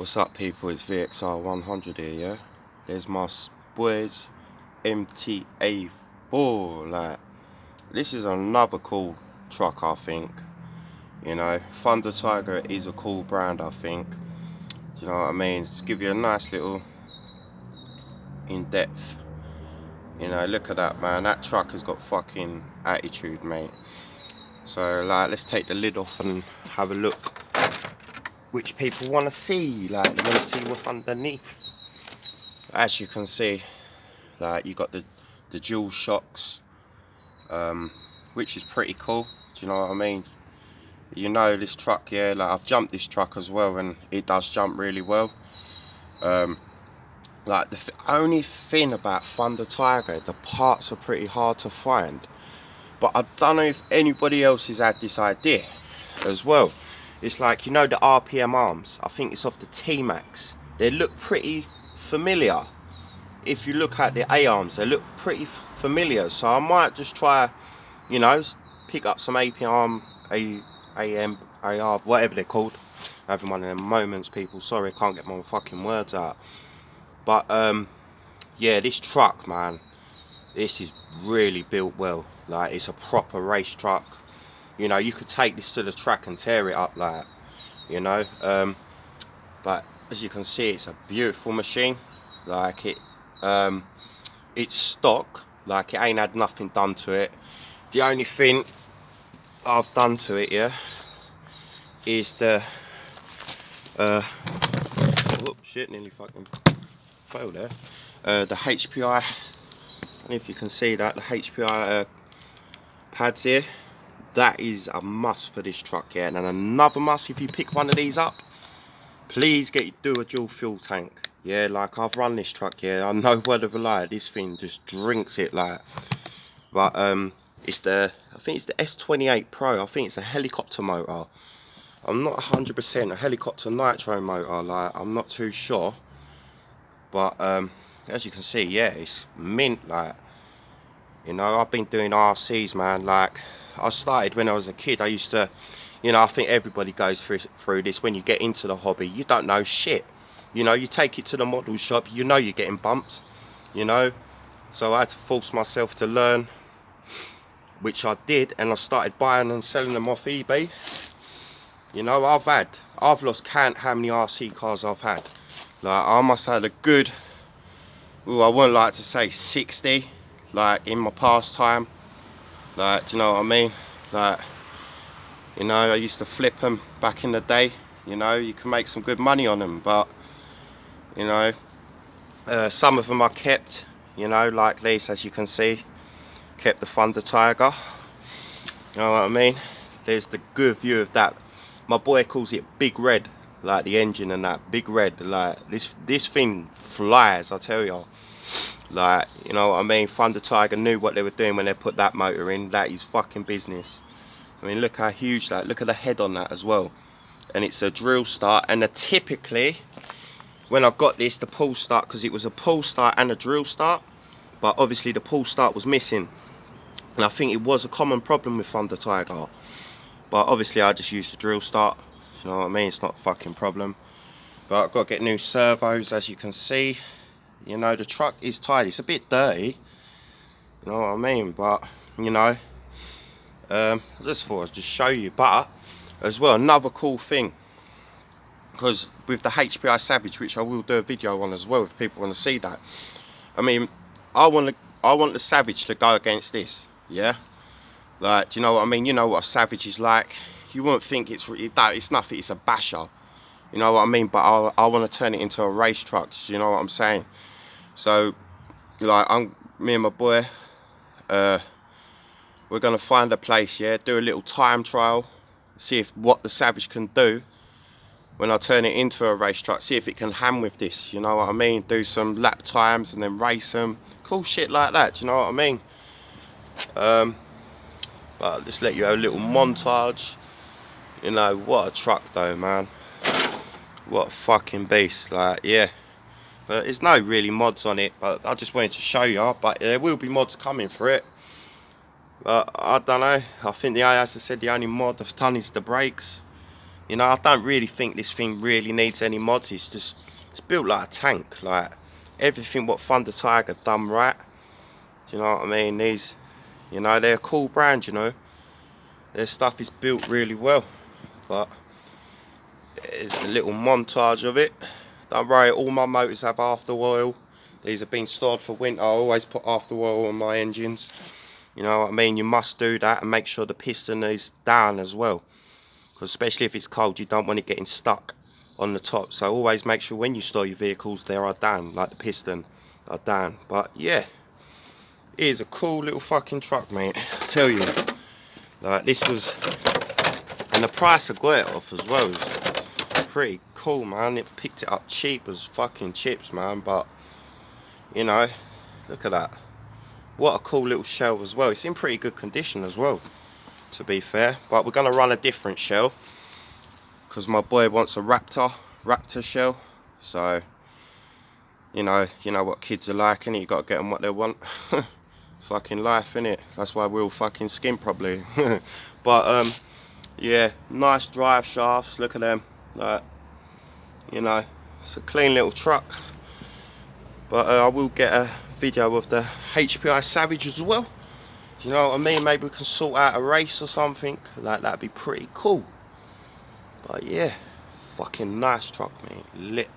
What's up, people? It's VXR 100 here, yeah? There's my boys, mta4. Like, this is another cool truck, I think. You know, Thunder Tiger is a cool brand, I think. Do you know what I mean? Just give you a nice little in-depth. You know, look at that, man. That truck has got fucking attitude, mate. So, like, let's take the lid off and have a look. Which people want to see, like, they want to see what's underneath. As you can see, like, you got the dual shocks, which is pretty cool. Do you know what I mean? You know, this truck, yeah, like, I've jumped this truck as well, and it does jump really well. Like, the only thing about Thunder Tiger, the parts are pretty hard to find. But I don't know if anybody else has had this idea as well. It's like, you know, the RPM arms, I think it's off the T-Max. They look pretty familiar. If you look at the A-arms, they look pretty familiar. So I might just try, you know, pick up some APM, AM, AR, whatever they're called. Having one of them moments, people. Sorry, I can't get my fucking words out. But, yeah, this truck, man, this is really built well. Like, it's a proper race truck. You know, you could take this to the track and tear it up, like, you know. But as you can see, it's a beautiful machine. Like, it's stock. Like, it ain't had nothing done to it. The only thing I've done to it, yeah, is the oh shit, nearly fucking failed there. The HPI, I don't know if you can see that, the HPI pads here. That is a must for this truck, yeah. And then another must, if you pick one of these up, please do a dual fuel tank. Yeah, like, I've run this truck, yeah, I know word of a lie, this thing just drinks it, like. But it's I think it's the S28 Pro. I think it's a helicopter motor. I'm not 100%, a helicopter nitro motor, like, I'm not too sure. But as you can see, yeah, it's mint, like. You know, I've been doing RCs, man. Like, I started when I was a kid. I used to, you know, I think everybody goes through this. When you get into the hobby, you don't know shit. You know, you take it to the model shop, you know you're getting bumps, you know. So I had to force myself to learn, which I did, and I started buying and selling them off eBay. You know, I've lost count how many RC cars I've had. Like, I must have had a good, I wouldn't like to say 60, like, in my pastime. Like, do you know what I mean? Like, you know, I used to flip them back in the day. You know, you can make some good money on them, but, you know, some of them I kept, you know, like these, as you can see. Kept the Thunder Tiger. You know what I mean? There's the good view of that. My boy calls it Big Red, like the engine and that. Big Red, like, this thing flies, I tell you. Like, you know what I mean? Thunder Tiger knew what they were doing when they put that motor in. That is fucking business. I mean, look how huge that. Look at the head on that as well. And it's a drill start. And typically, when I got this, the pull start, because it was a pull start and a drill start, but obviously the pull start was missing. And I think it was a common problem with Thunder Tiger. But obviously I just used the drill start. You know what I mean? It's not a fucking problem. But I've got to get new servos, as you can see. You know, the truck is tidy. It's a bit dirty. You know what I mean? But, you know, I just thought I'd just show you. But, as well, another cool thing. Because with the HPI Savage, which I will do a video on as well if people want to see that. I mean, I want the Savage to go against this. Yeah? Like, do you know what I mean? You know what a Savage is like. You wouldn't think it's nothing, it's a basher. You know what I mean? But I want to turn it into a race truck. You know what I'm saying? So, like, me and my boy, we're going to find a place, yeah? Do a little time trial. See what the Savage can do when I turn it into a race truck. See if it can hang with this. You know what I mean? Do some lap times and then race them. Cool shit like that. Do you know what I mean? But I'll just let you have a little montage. You know, what a truck though, man. What a fucking beast. Like, yeah. But there's no really mods on it, but I just wanted to show you. But there will be mods coming for it. But I don't know. I think as I said, the only mod I've done is the brakes. You know, I don't really think this thing really needs any mods. It's built like a tank. Like everything what Thunder Tiger done right. Do you know what I mean? These, you know, they're a cool brand. You know, their stuff is built really well. But there's a little montage of it. Don't worry, all my motors have after oil. These have been stored for winter. I always put after oil on my engines. You know what I mean? You must do that and make sure the piston is down as well. Because especially if it's cold, you don't want it getting stuck on the top. So always make sure when you store your vehicles, they are down, like the piston are down. But yeah, it is a cool little fucking truck, mate. I tell you, like this was, and the price I got it off as well was pretty cool, man. It picked it up cheap as fucking chips, man. But you know, look at that. What a cool little shell as well. It's in pretty good condition as well, to be fair. But we're gonna run a different shell because my boy wants a Raptor shell. So you know what kids are like, innit? You gotta get them what they want. Fucking life, innit? That's why we're all fucking skin probably. But yeah, nice drive shafts. Look at them. Like, you know, it's a clean little truck. But I will get a video of the HPI Savage as well. You know what I mean? Maybe we can sort out a race or something. Like, that'd be pretty cool. But yeah, fucking nice truck, mate. Lit.